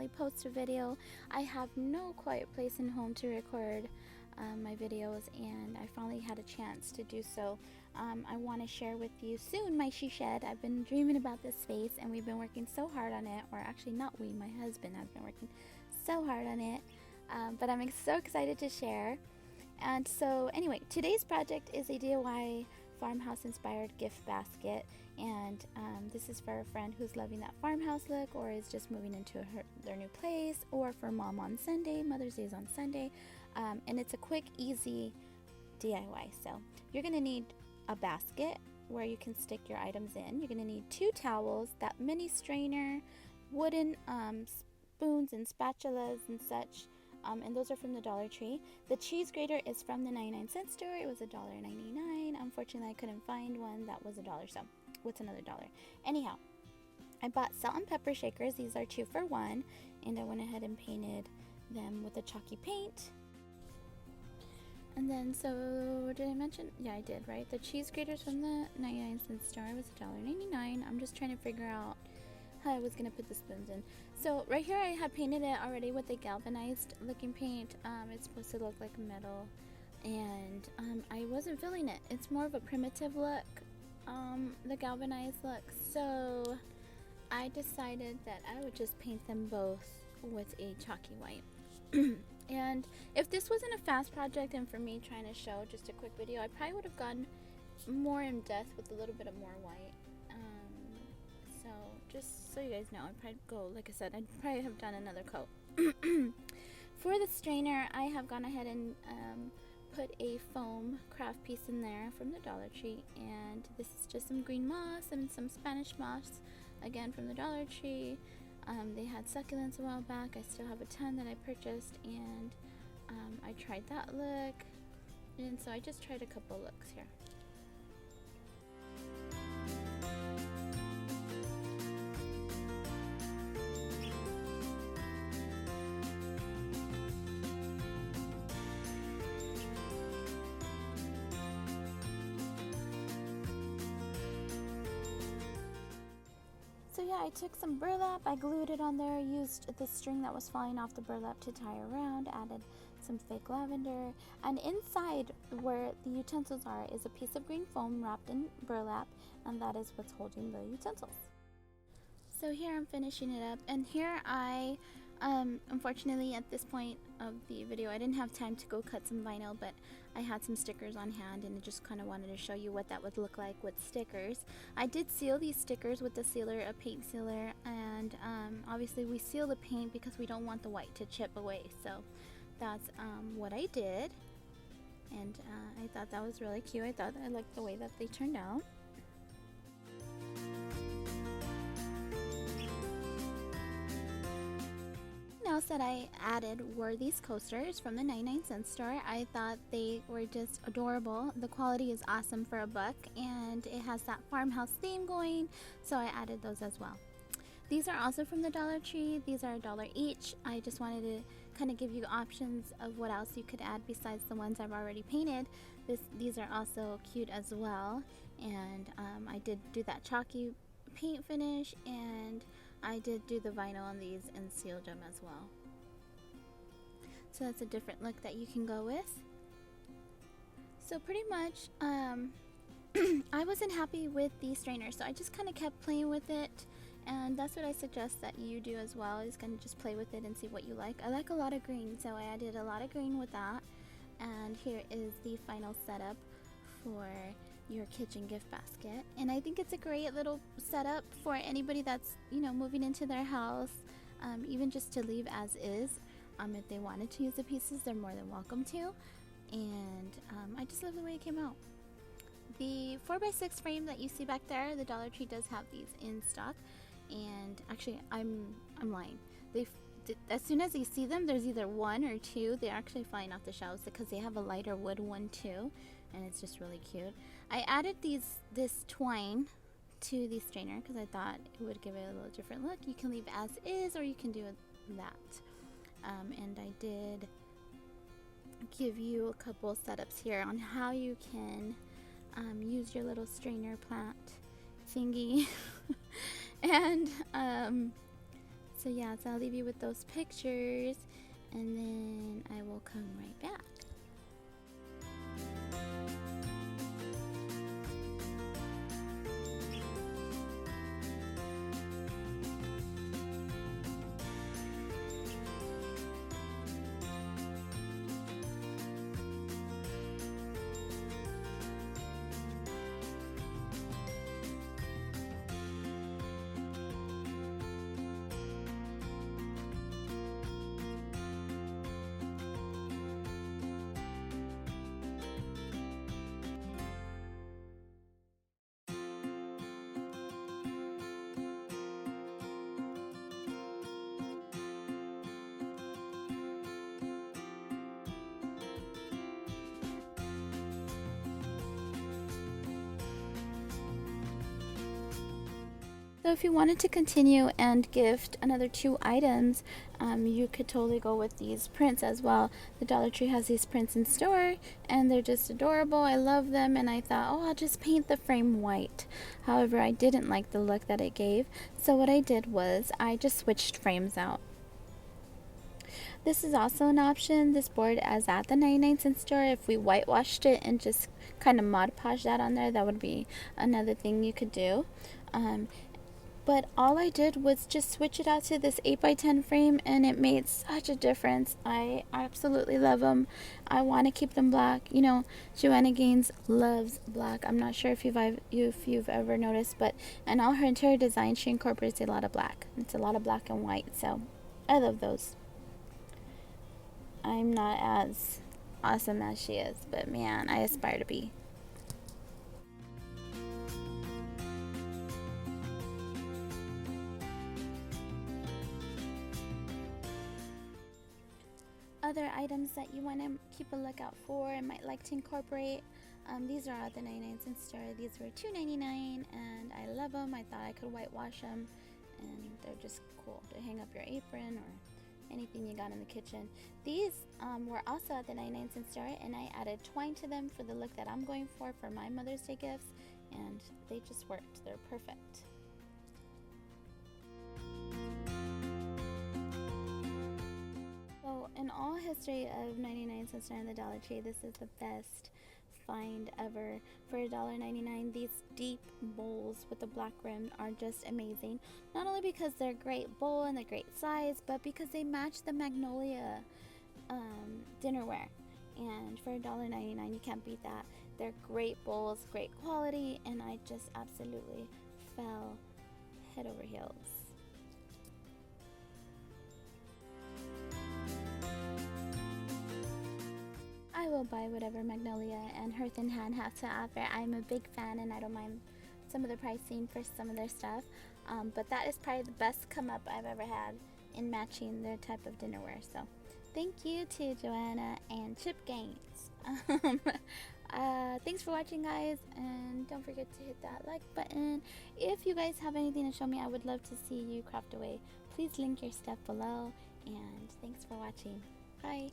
finally post a video. I have no quiet place in home to record my videos, and I finally had a chance to do so. I want to share with you soon my she shed. I've been dreaming about this space, and we've been working so hard on it, or actually not we, my husband has been working so hard on it, but I'm so excited to share. And so anyway, today's project is a DIY farmhouse inspired gift basket, and this is for a friend who's loving that farmhouse look, or is just moving into their new place, or for mom on Sunday. Mother's Day is on Sunday, and it's a quick, easy DIY. So you're gonna need a basket where you can stick your items in. You're gonna need 2 towels, that mini strainer, wooden spoons and spatulas and such. And those are from the Dollar Tree. The cheese grater is from the 99-cent store. It was $1.99. Unfortunately, I couldn't find one that was $1. So what's another $1? Anyhow, I bought salt and pepper shakers. These are 2 for $1, and I went ahead and painted them with a chalky paint. And then, so did I mention? Yeah, I did, right? The cheese graters from the 99-cent store was $1.99. I'm just trying to figure out how I was gonna put the spoons in. So right here I had painted it already with a galvanized looking paint. It's supposed to look like metal, and I wasn't feeling it. It's more of a primitive look, the galvanized look. So I decided that I would just paint them both with a chalky white. And if this wasn't a fast project and for me trying to show just a quick video, I probably would have gone more in depth with a little bit of more white. So just so you guys know, I'd probably go, like I said, I'd probably have done another coat. For the strainer, I have gone ahead and put a foam craft piece in there from the Dollar Tree, and this is just some green moss and some Spanish moss, again from the Dollar Tree. They had succulents a while back. I still have a ton that I purchased, and I tried that look, and so I just tried a couple looks here. So yeah, I took some burlap, I glued it on there, used the string that was falling off the burlap to tie around, added some fake lavender, and inside where the utensils are is a piece of green foam wrapped in burlap, and that is what's holding the utensils. So here I'm finishing it up, and here I, unfortunately at this point of the video, I didn't have time to go cut some vinyl, but I had some stickers on hand, and I just kind of wanted to show you what that would look like with stickers. I did seal these stickers with the sealer, a paint sealer, and obviously we seal the paint because we don't want the white to chip away, so that's what I did, and I thought that was really cute. I liked the way that they turned out. Else that I added were these coasters from the 99-cent store. I thought they were just adorable. The quality is awesome for $1, and it has that farmhouse theme going, so I added those as well. These are also from the Dollar Tree. These are $1 each. I just wanted to kind of give you options of what else you could add besides the ones I've already painted. These are also cute as well, and I did do that chalky paint finish, and I did do the vinyl on these and sealed them as well. So that's a different look that you can go with. So pretty much I wasn't happy with the strainer, so I just kind of kept playing with it, and that's what I suggest that you do as well, is kind of just play with it and see what you like. I like a lot of green, so I added a lot of green with that, and here is the final setup for your kitchen gift basket. And I think it's a great little setup for anybody that's, you know, moving into their house, even just to leave as is. If they wanted to use the pieces, they're more than welcome to, and I just love the way it came out. The 4x6 frame that you see back there, the Dollar Tree does have these in stock, and actually I'm lying. As soon as you see them, there's either 1 or 2. They're actually flying off the shelves because they have a lighter wood one too, and it's just really cute. I added this twine to the strainer because I thought it would give it a little different look. You can leave as is, or you can do that. And I did give you a couple setups here on how you can use your little strainer plant thingy. And So yeah, so I'll leave you with those pictures, and then I will come right back. So if you wanted to continue and gift another 2 items, you could totally go with these prints as well. The Dollar Tree has these prints in store, and they're just adorable. I love them, and I thought, oh, I'll just paint the frame white. However, I didn't like the look that it gave, so what I did was I just switched frames out. This is also an option. This board is at the 99-cent store. If we whitewashed it and just kind of Mod Podge that on there, that would be another thing you could do. But all I did was just switch it out to this 8x10 frame, and it made such a difference. I absolutely love them. I want to keep them black. You know, Joanna Gaines loves black. I'm not sure if you've ever noticed, but in all her interior design, she incorporates a lot of black. It's a lot of black and white, so I love those. I'm not as awesome as she is, but man, I aspire to be. Other items that you want to keep a lookout for and might like to incorporate, these are at the 99-cent store. These were $2.99, and I love them. I thought I could whitewash them, and they're just cool to hang up your apron or anything you got in the kitchen. These were also at the 99-cent store, and I added twine to them for the look that I'm going for my Mother's Day gifts, and they just worked. They're perfect. So in all history of 99-cent store and the Dollar Tree, this is the best find ever. For $1.99, these deep bowls with the black rim are just amazing. Not only because they're a great bowl and a great size, but because they match the Magnolia dinnerware. And for $1.99, you can't beat that. They're great bowls, great quality, and I just absolutely fell head over heels. I will buy whatever Magnolia and Hearth and Hand have to offer. I'm a big fan, and I don't mind some of the pricing for some of their stuff. But that is probably the best come up I've ever had in matching their type of dinnerware. So thank you to Joanna and Chip Gaines. Thanks for watching, guys, and don't forget to hit that like button. If you guys have anything to show me, I would love to see you craft away. Please link your stuff below, and thanks for watching. Bye.